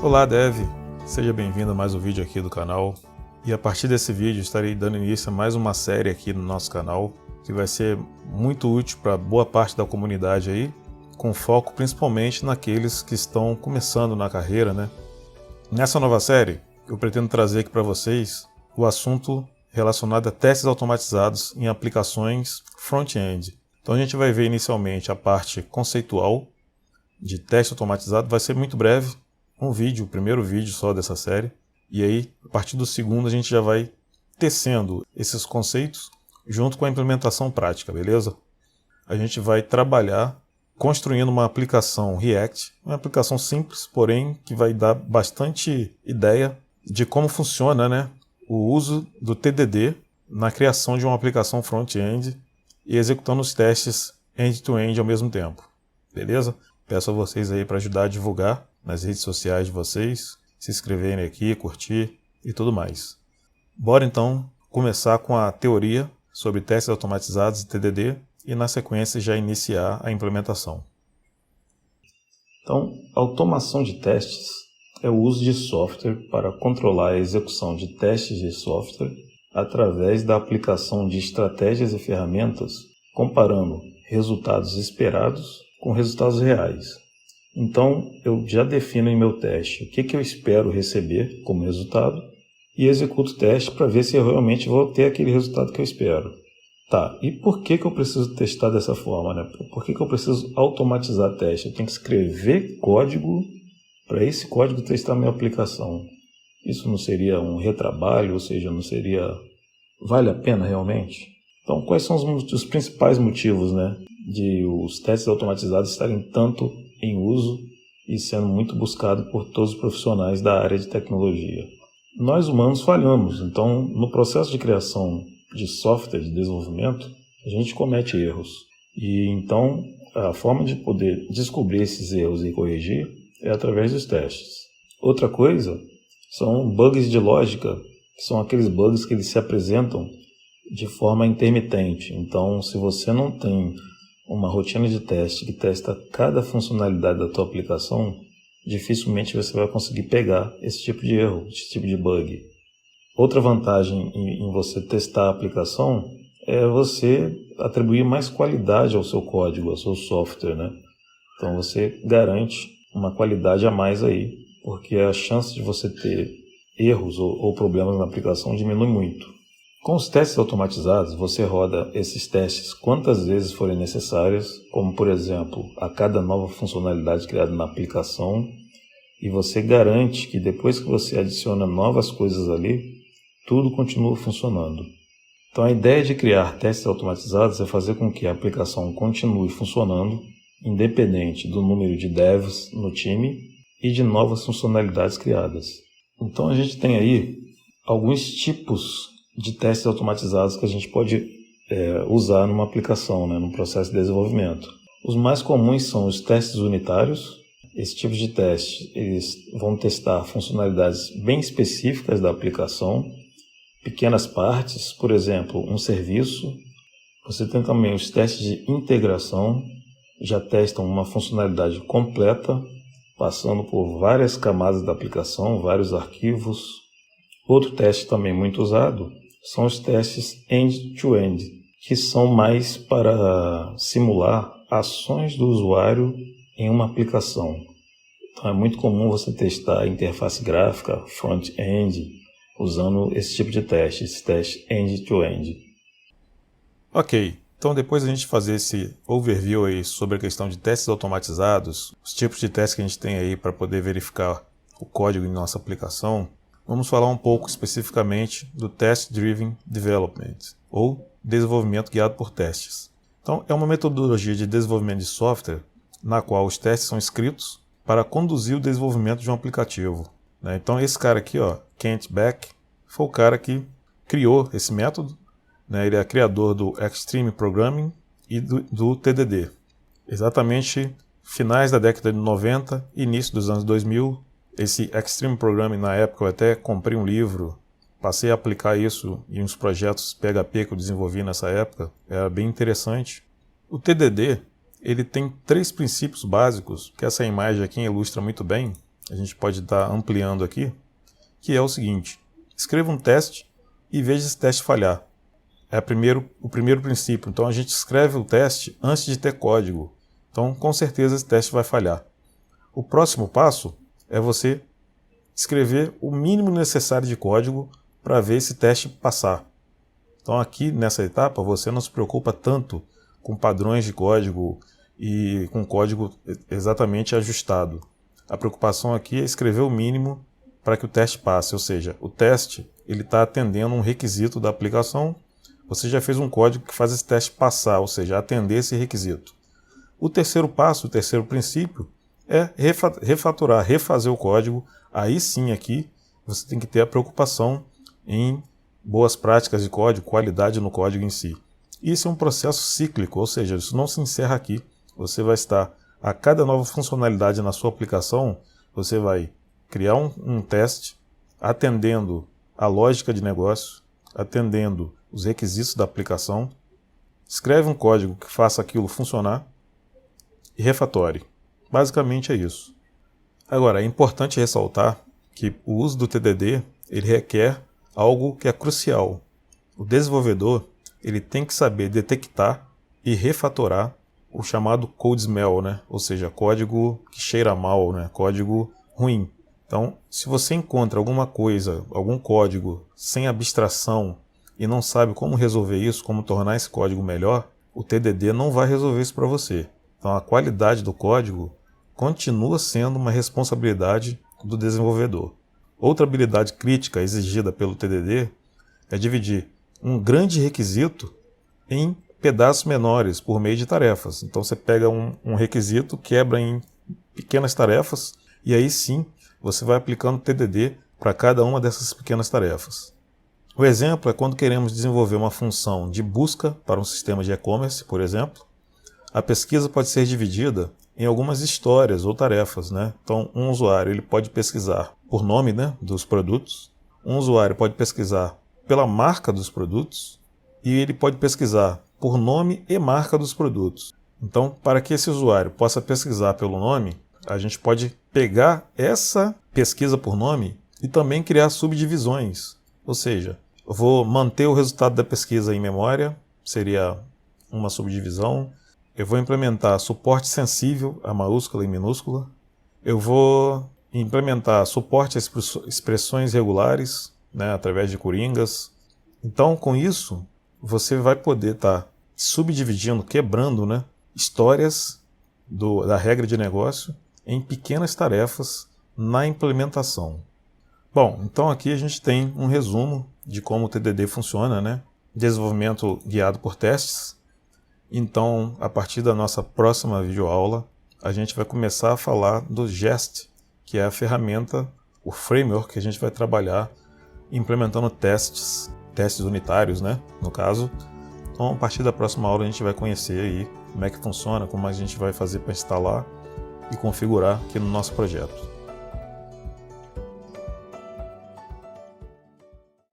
Olá Dev, seja bem-vindo a mais um vídeo aqui do canal. E a partir desse vídeo estarei dando início a mais uma série aqui no nosso canal, que vai ser muito útil para boa parte da comunidade aí, com foco principalmente naqueles que estão começando na carreira, né? Nessa nova série, eu pretendo trazer aqui para vocês o assunto relacionado a testes automatizados em aplicações front-end. Então a gente vai ver inicialmente a parte conceitual de teste automatizado, vai ser muito breve, um vídeo, o primeiro vídeo só dessa série, e aí a partir do segundo a gente já vai tecendo esses conceitos junto com a implementação prática, beleza? A gente vai trabalhar construindo uma aplicação React, uma aplicação simples, porém que vai dar bastante ideia de como funciona, né, o uso do TDD na criação de uma aplicação front-end e executando os testes end-to-end ao mesmo tempo, beleza? Peço a vocês aí para ajudar a divulgar nas redes sociais de vocês, se inscreverem aqui, curtir e tudo mais. Bora então começar com a teoria sobre testes automatizados e TDD e na sequência já iniciar a implementação. Então, automação de testes é o uso de software para controlar a execução de testes de software através da aplicação de estratégias e ferramentas comparando resultados esperados com resultados reais. Então, eu já defino em meu teste o que eu espero receber como resultado e executo o teste para ver se eu realmente vou ter aquele resultado que eu espero. Tá, e por que eu preciso testar dessa forma, né? Por que eu preciso automatizar teste? Eu tenho que escrever código para esse código testar a minha aplicação. Isso não seria um retrabalho, ou seja, não seria... Vale a pena realmente? Então, quais são os principais motivos, né, de os testes automatizados estarem tanto em uso e sendo muito buscado por todos os profissionais da área de tecnologia? Nós humanos falhamos, então no processo de criação de software de desenvolvimento, a gente comete erros. E então a forma de poder descobrir esses erros e corrigir é através dos testes. Outra coisa são bugs de lógica, que são aqueles bugs que eles se apresentam de forma intermitente. Então, se você não tem uma rotina de teste que testa cada funcionalidade da tua aplicação, dificilmente você vai conseguir pegar esse tipo de erro, esse tipo de bug. Outra vantagem em você testar a aplicação é você atribuir mais qualidade ao seu código, ao seu software, né? Então você garante uma qualidade a mais aí, porque a chance de você ter erros ou problemas na aplicação diminui muito. Com os testes automatizados, você roda esses testes quantas vezes forem necessárias, como por exemplo, a cada nova funcionalidade criada na aplicação, e você garante que depois que você adiciona novas coisas ali, tudo continua funcionando. Então a ideia de criar testes automatizados é fazer com que a aplicação continue funcionando, independente do número de devs no time e de novas funcionalidades criadas. Então a gente tem aí alguns tipos de testes automatizados que a gente pode usar numa aplicação, né, num processo de desenvolvimento. Os mais comuns são os testes unitários. Esse tipo de teste, eles vão testar funcionalidades bem específicas da aplicação, pequenas partes, por exemplo, um serviço. Você tem também os testes de integração, já testam uma funcionalidade completa, passando por várias camadas da aplicação, vários arquivos. Outro teste também muito usado são os testes end-to-end, que são mais para simular ações do usuário em uma aplicação. Então é muito comum você testar a interface gráfica, front-end, usando esse tipo de teste, esse teste end-to-end. Ok, então depois da gente fazer esse overview aí sobre a questão de testes automatizados, os tipos de testes que a gente tem aí para poder verificar o código em nossa aplicação, vamos falar um pouco especificamente do Test Driven Development, ou desenvolvimento guiado por testes. Então, é uma metodologia de desenvolvimento de software na qual os testes são escritos para conduzir o desenvolvimento de um aplicativo, né? Então, esse cara aqui, ó, Kent Beck, foi o cara que criou esse método, né? Ele é criador do Extreme Programming e do TDD. Exatamente finais da década de 90 e início dos anos 2000, esse Extreme Programming, na época, eu até comprei um livro, passei a aplicar isso em uns projetos PHP que eu desenvolvi nessa época, era bem interessante. O TDD, ele tem 3 princípios básicos, que essa imagem aqui ilustra muito bem. a gente pode estar ampliando aqui, que é o seguinte: escreva um teste e veja esse teste falhar. É o primeiro princípio. Então a gente escreve o teste antes de ter código. Então com certeza esse teste vai falhar. O próximo passo é você escrever o mínimo necessário de código para ver esse teste passar. Então aqui nessa etapa você não se preocupa tanto com padrões de código e com código exatamente ajustado. A preocupação aqui é escrever o mínimo para que o teste passe, ou seja, o teste ele está atendendo um requisito da aplicação. Você já fez um código que faz esse teste passar, ou seja, atender esse requisito. O terceiro passo, o terceiro princípio, é refatorar, refazer o código. Aí sim aqui você tem que ter a preocupação em boas práticas de código, qualidade no código em si. Isso é um processo cíclico, ou seja, isso não se encerra aqui. Você vai estar, a cada nova funcionalidade na sua aplicação, você vai criar um teste atendendo a lógica de negócio, atendendo os requisitos da aplicação, escreve um código que faça aquilo funcionar e refatore. Basicamente é isso. Agora, é importante ressaltar que o uso do TDD ele requer algo que é crucial. O desenvolvedor ele tem que saber detectar e refatorar o chamado code smell, né? Ou seja, código que cheira mal, né? Código ruim. Então, se você encontra alguma coisa, algum código sem abstração e não sabe como resolver isso, como tornar esse código melhor, o TDD não vai resolver isso para você. Então, a qualidade do código continua sendo uma responsabilidade do desenvolvedor. Outra habilidade crítica exigida pelo TDD é dividir um grande requisito em pedaços menores por meio de tarefas. Então você pega um requisito, quebra em pequenas tarefas e aí sim você vai aplicando TDD para cada uma dessas pequenas tarefas. O exemplo é quando queremos desenvolver uma função de busca para um sistema de e-commerce, por exemplo. A pesquisa pode ser dividida em algumas histórias ou tarefas, né? Então um usuário ele pode pesquisar por nome, né, dos produtos, um usuário pode pesquisar pela marca dos produtos e ele pode pesquisar por nome e marca dos produtos. Então, para que esse usuário possa pesquisar pelo nome, a gente pode pegar essa pesquisa por nome e também criar subdivisões. Ou seja, eu vou manter o resultado da pesquisa em memória, seria uma subdivisão. Eu vou implementar suporte sensível a maiúscula e minúscula. Eu vou implementar suporte a expressões regulares, né, através de coringas. Então, com isso, você vai poder estar subdividindo, quebrando, né, histórias da regra de negócio em pequenas tarefas na implementação. Bom, então aqui a gente tem um resumo de como o TDD funciona, né? Desenvolvimento guiado por testes. Então, a partir da nossa próxima videoaula, a gente vai começar a falar do Jest, que é a ferramenta, o framework que a gente vai trabalhar implementando testes unitários, né, no caso. Então, a partir da próxima aula a gente vai conhecer aí como é que funciona, como a gente vai fazer para instalar e configurar aqui no nosso projeto.